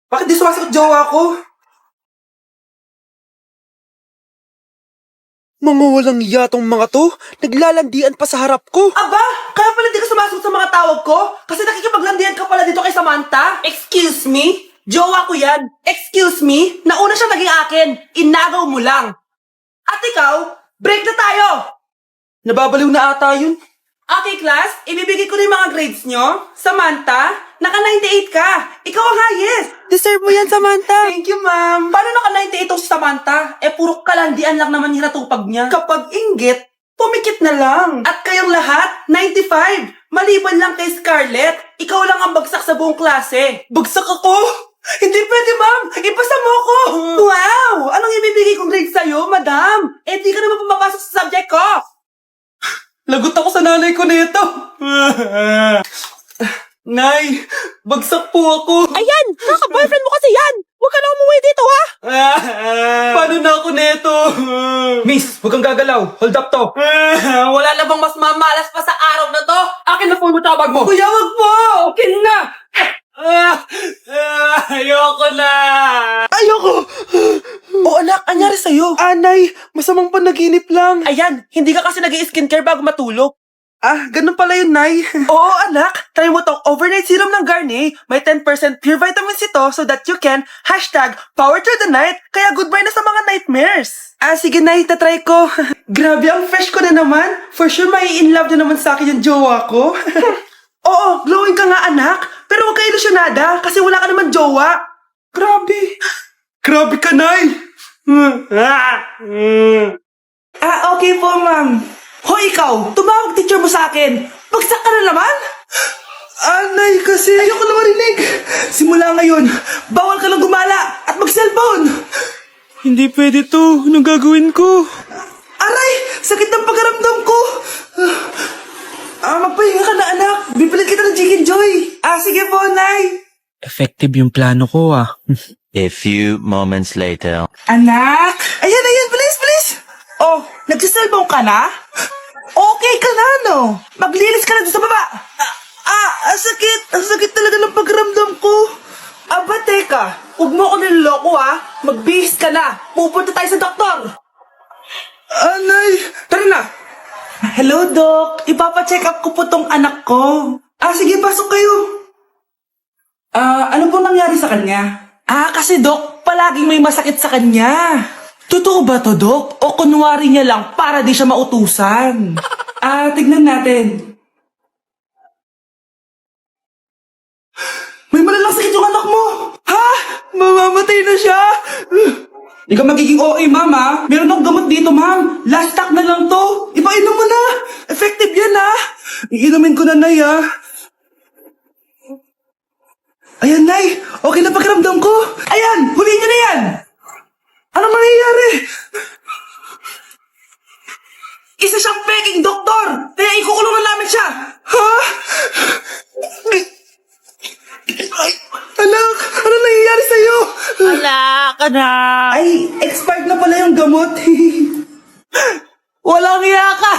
Bakit di sumasagot jowa ko? Mga walang yatong mga to, naglalandian pa sa harap ko. Aba, kaya pala di ka sumasagot sa mga tawag ko? Kasi nakikipaglandian ka pala dito kay Samantha? Excuse me? Jowa ko yan. Excuse me? Nauna siya naging akin. Inagaw mo lang. At ikaw, break na tayo! Nababaliw na ata yun. Okay, class, ibibigay ko na yung mga grades nyo. Samantha, naka-98 ka. Ikaw ang highest. Deserve mo yan, Samantha. Thank you, ma'am. Paano naka-98 si Samantha? Puro kalandian lang naman hiratupag niya. Kapag inggit, pumikit na lang. At kayong lahat, 95. Maliban lang kay Scarlett, ikaw lang ang bagsak sa buong klase. Bagsak ako? Hindi pwede, ma'am. Ipasa mo ako. Wow! Anong ibibigay kong grade sa'yo, madam? Di ka naman pumapasok sa subject ko. Lagot ako sa nanay ko nito. Nay, bagsak po ako. Ayan! Kaka-boyfriend mo kasi yan! Huwag ka na umuwi dito, ha? Paano na ako nito? Miss, huwag kang gagalaw. Hold up to. Wala na bang mas mamalas pa sa araw na to? Akin na phone mo, tabag mo. Kuya, wag po. Akin na. Ayoko na. Ayoko. O anak, anyari sa'yo? Anay, masamang panaginip lang. Ayan, hindi ka kasi nag-i-skincare bago matulog. Ganun pala yun, Nay. Oo, anak. Try mo tong overnight serum ng Garnier. May 10% pure vitamins ito so that you can #power through the night. Kaya goodbye na sa mga nightmares. Sige, Nay. Tatry ko. Grabe, ang fresh ko na naman. For sure, may in love na naman sa akin yung jowa ko. Oo, glowing ka nga, anak. Pero huwag ka ilusyonada kasi wala ka naman jowa. Grabe. Grabe ka, Nay. Okay po, ma'am. Hoy, ikaw! Tumawag teacher mo sa akin! Bagsak ka na naman? Nay, kasi ayoko na marinig. Simula ngayon, bawal ka lang gumala at mag-cellphone. Hindi pwede to. Anong gagawin ko? Aray! Sakit ng pagkaramdam ko. Magpahinga ka na, anak. Bipilit kita ng Chicken Joy. Sige po, Nay. Effective yung plano ko, A few moments later. Anak! Ayan, please! Oh, nagsiselbong ka na? Okay ka na, no? Maglinis ka na doon sa baba. Ang sakit. Ang sakit talaga ng pagramdam ko. Aba, teka. Huwag mo ako niloloko, ha? Magbihis ka na. Pupunta tayo sa doktor. Anay. Tara na. Hello, Doc. Ipapacheck up ko po tong anak ko. Sige, pasok kayo. Ano po nangyari sa kanya? Kasi, Doc, palaging may masakit sa kanya. Totoo ba to, Dok? O kunwari niya lang para di siya mautusan? Tignan natin. May malalang sakit yung anak mo! Ha? Mamamatay na siya? Di ka magiging OA, mama. Meron akong gamot dito, ma'am. Last stock na lang to. Ipainom mo na. Effective yan, ha? Iinumin ko na, Nay, ha? Ayan, Nay. Okay na pakiramdam ko. Ayan, huliin niyo na yan. Anong nangyayari? Isa siyang peking doktor! Kaya ikukulong na namin siya! Ha? Ay, anak! Anong nangyayari sa'yo? Anak, anak! Ay, expired na pala yung gamot. Walang iya ka!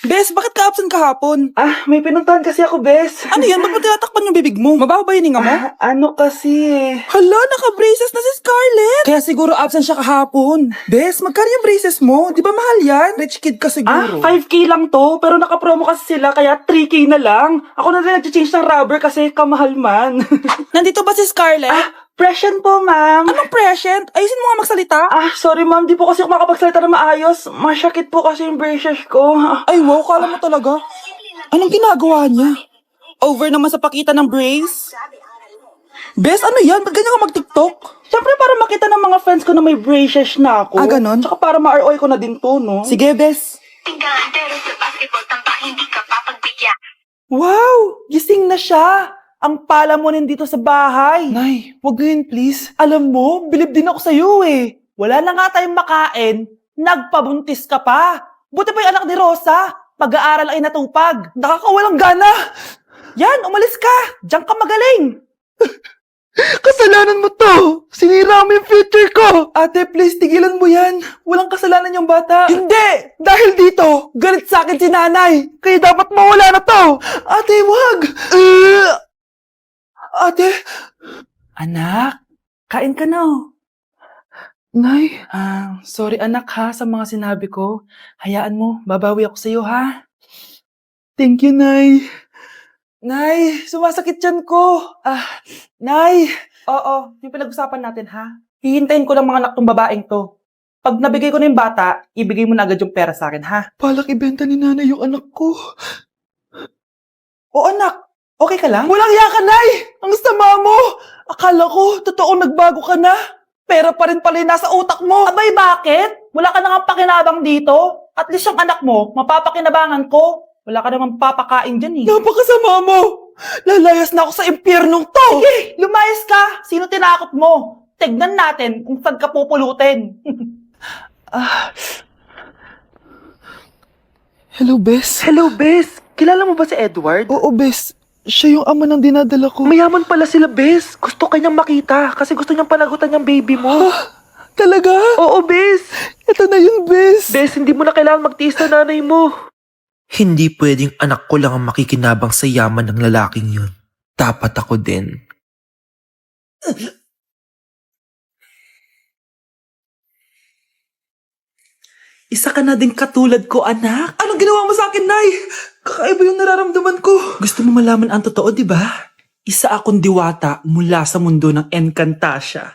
Bes, bakit ka absent kahapon? May pinuntahan kasi ako, Bes. Ano yan? Ba't mo tinatakpan yung bibig mo? Mabaho ba yung hinga mo? Ano kasi Hala, naka-braces na si Scarlett! Kaya siguro absent siya kahapon. Bes, magkano yung braces mo? Di ba mahal yan? Rich kid ka siguro. 5K lang to, pero naka-promo kasi sila, kaya 3K na lang. Ako na rin nag-change ng rubber kasi kamahal man. Nandito ba si Scarlett? Present po, ma'am. Anong present? Ayusin mo nga magsalita. Sorry, ma'am. Di po kasi ako makapagsalita na maayos. Masyakit po kasi yung braces ko. Ay, wow. Kala mo talaga. Anong ginagawa niya? Over naman sa pakita ng brace. Bes, ano yan? Ba't ganyan ka mag-tiktok? Siyempre para makita ng mga friends ko na may braces na ako. Ganon? Tsaka para ma-ROI ko na din to, no? Sige, Bes. Tinggahan pero sa basketball tamba hindi ka papagbigyan. Wow! Gising na siya! Ang pala mo nandito sa bahay. Nay, wag yun please. Alam mo, bilib din ako sa'yo eh. Wala na nga tayong makain, nagpabuntis ka pa. Buti pa yung anak ni Rosa, pag-aaral ay natupag. Nakakawalang gana. Yan, umalis ka. Diyan ka magaling. Kasalanan mo to. Sinira mo yung future ko. Ate, please, tigilan mo yan. Walang kasalanan yung bata. Hindi! Dahil dito, galit sa akin si nanay. Kaya dapat mawala na to. Ate, wag. Ate! Anak, kain ka na. Nay? Sorry anak ha sa mga sinabi ko. Hayaan mo, babawi ako sa'yo ha. Thank you, Nay. Nay, sumasakit yan ko. Nay. Oo, yung pinag-usapan natin ha. Hihintayin ko lang mga anak tong babaeng to. Pag nabigay ko na yung bata, ibigay mo na agad yung pera sa akin ha. Balak ibenta ni nanay yung anak ko. O anak, okay ka lang? Walang hiya ka, Nay! Ang sama mo! Akala ko, totoo nagbago ka na. Pera pa rin pala yung nasa utak mo. Abay, bakit? Wala ka nang pakinabang dito. At least yung anak mo, mapapakinabangan ko. Wala ka namang papakain dyan eh. Napakasama mo! Lalayas na ako sa impyernong to! Sige, lumayas ka! Sino tinakot mo? Tignan natin kung saan ka pupulutin. Hello, Bes. Hello, Bes! Kilala mo ba si Edward? Oo, Bes. Siya yung ama ng dinadala ko. Mayaman pala sila, Bes. Gusto kanyang makita kasi gusto niyang panagutan yung baby mo. Talaga? Oo, Bes. Ito na yun, Bes. Bes, hindi mo na kailangan magtiis na nanay mo. Hindi pwedeng anak ko lang ang makikinabang sa yaman ng lalaking yun. Dapat ako din. Isa ka na din katulad ko, anak. Anong ginawa mo sa akin, Nay? Kakaiba yung nararamdaman ko. Gusto mo malaman ang totoo, di ba? Isa akong diwata mula sa mundo ng Encantasia.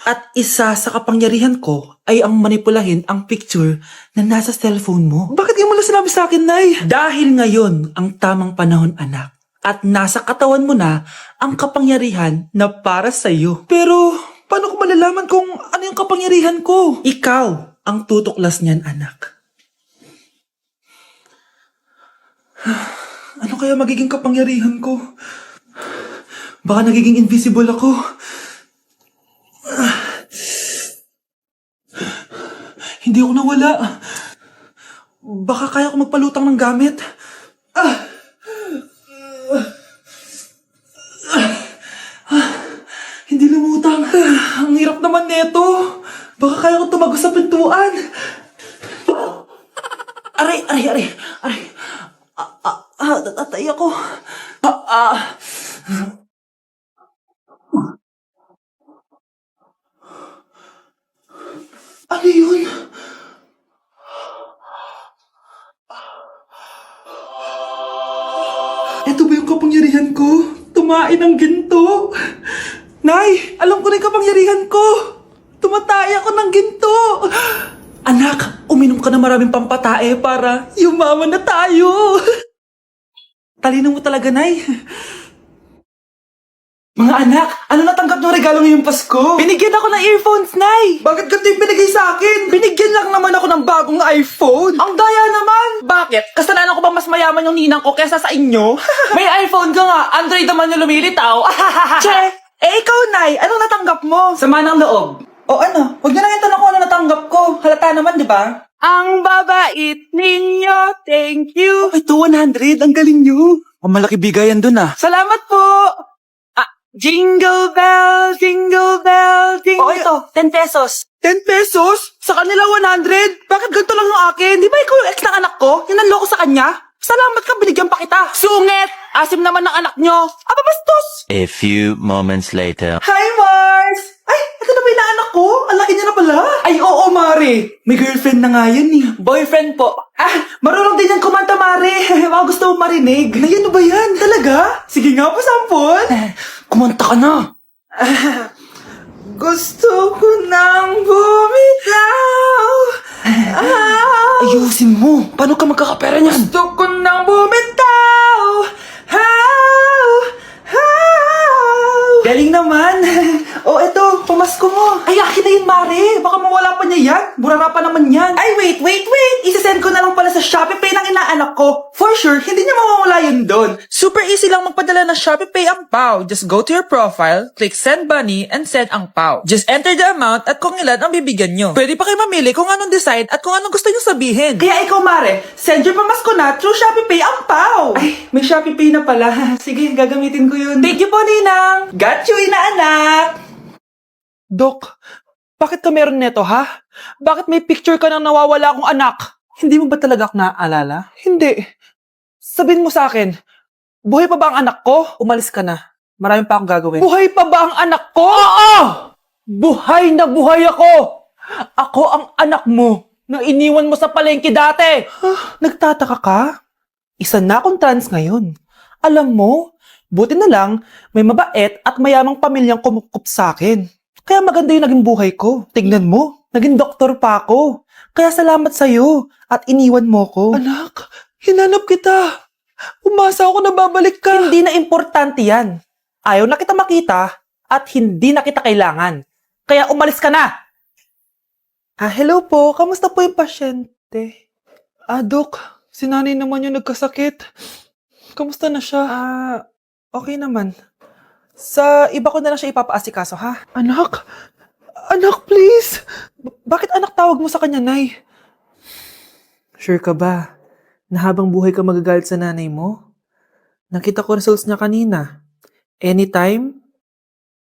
At isa sa kapangyarihan ko ay ang manipulahin ang picture na nasa cellphone mo. Bakit di mo lang sinabi sa akin, Nay? Dahil ngayon ang tamang panahon, anak. At nasa katawan mo na ang kapangyarihan na para sa'yo. Pero paano ko malalaman kung ano yung kapangyarihan ko? Ikaw ang tutuklas niyan, anak. Ano kaya magiging kapangyarihan ko? Baka nagiging invisible ako. Hindi ako nawala. Baka kaya ko magpalutang ng gamit. Hindi lumutang. Ang hirap naman neto. Baka kaya ko tumagos sa pintuan. Aray. Tatay ako. Ano yun? Ito ba yung kapangyarihan ko? Tumain ng ginto. Nay, alam ko na yung kapangyarihan ko. Tumatay ako ng ginto. Anak, uminom ka na maraming pampatae para yumaman na tayo. Talino mo talaga, Nay. Mga anak, ano natanggap ng regalo ngayong Pasko? Binigyan ako ng earphones, Nay! Bakit ganito yung binigay sa akin? Binigyan lang naman ako ng bagong iPhone! Ang daya naman! Bakit? Kasalanan ko bang mas mayaman yung ninang ko kesa sa inyo? May iPhone ka nga, Android naman yung lumilitaw. Che! Ikaw, Nay, anong natanggap mo? Sama ng loob. O ano, huwag niyo lang yung tanong kung ano natanggap ko. Halata naman, di ba? Ang babait ninyo, thank you. Ito, 100. Ang galing nyo. Ang malaki bigayan dun ah. Salamat po. Jingle bell, jingle bell, jingle... Oh, ito, 10 pesos. 10 pesos? Sa kanila 100? Bakit ganito lang yung akin? Di ba ikaw yung ex ng anak ko? Yung nanloko sa kanya? Salamat ka, binigyan pa kita. Sungit! Asim naman ng anak nyo. Aba, bastos! A few moments later. Hi, Mars! Ay, ito na ba yung anak ko? Ang laki niya na pala. Ay, oo, Mari. May girlfriend na nga yan eh. Boyfriend po. Marunong din yan kumanta, Mari. Baka gusto mo marinig. Ay, ano ba yan? Talaga? Sige nga po, sampol. Kumanta ka na. Gusto ko nang bumitaw. Ayusin mo. Paano ka magkakapera niyan? Gusto ko nang bumitaw. Galing naman. O, eto, pamasko mo. Ay, akin na yun, Mare. Baka mawala pa niya yan. Burara pa naman yan. Ay, wait. Isasend ko na lang pala sa Shopee Pay ng inaanak ko. For sure, hindi niya mawawala yun doon. Super easy lang magpadala ng Shopee Pay ang PAW. Just go to your profile, click Send Money, and send ang PAW. Just enter the amount at kung ilan ang bibigyan nyo. Pwede pa kayo mamili kung anong design at kung anong gusto nyo sabihin. Kaya ikaw, Mare, send your pamasko na through Shopee Pay ang PAW. Ay, may Shopee Pay na pala. Sige, gagamitin ko yun. Thank you po, Ninang. Got you, inaanak. Dok, bakit ka meron neto, ha? Bakit may picture ka nang nawawala akong anak? Hindi mo ba talaga ako naaalala? Hindi. Sabihin mo sa akin, buhay pa ba ang anak ko? Umalis ka na. Marami pa akong gagawin. Buhay pa ba ang anak ko? Oo! Buhay na buhay ako! Ako ang anak mo na iniwan mo sa palengke dati. Nagtataka ka? Isa na akong trans ngayon. Alam mo, buti na lang may mabait at mayamang pamilyang kumukup sa akin. Kaya maganda yung naging buhay ko. Tignan mo, naging doktor pa ako. Kaya salamat sa'yo at iniwan mo ko. Anak, hinanap kita. Umasa ako na babalik ka. Hindi na importante yan. Ayaw na kita makita at hindi na kita kailangan. Kaya umalis ka na. Hello po. Kamusta po yung pasyente? Dok, si nanay naman yung nagkasakit. Kamusta na siya? Okay naman. Sa iba ko na lang siya ipapaasikaso, ha? Anak? Anak, please! Bakit anak tawag mo sa kanya, Nay? Sure ka ba na habang buhay ka magagalit sa nanay mo? Nakita ko results niya kanina. Anytime,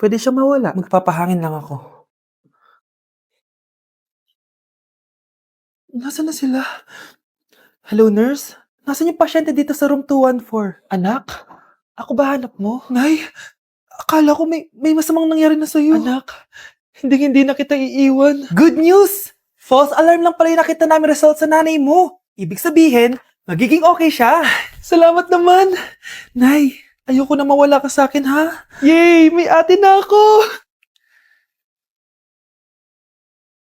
pwede siya mawala. Magpapahangin lang ako. Nasaan na sila? Hello, nurse? Nasaan yung pasyente dito sa room 214? Anak? Ako ba hanap mo? Nay, akala ko may masamang nangyari na sa'yo. Anak, hindi na kita iiwan. Good news! False alarm lang pala yung nakita namin result sa nanay mo. Ibig sabihin, magiging okay siya. Salamat naman. Nay, ayoko na mawala ka sa akin, ha? Yay! May ate na ako!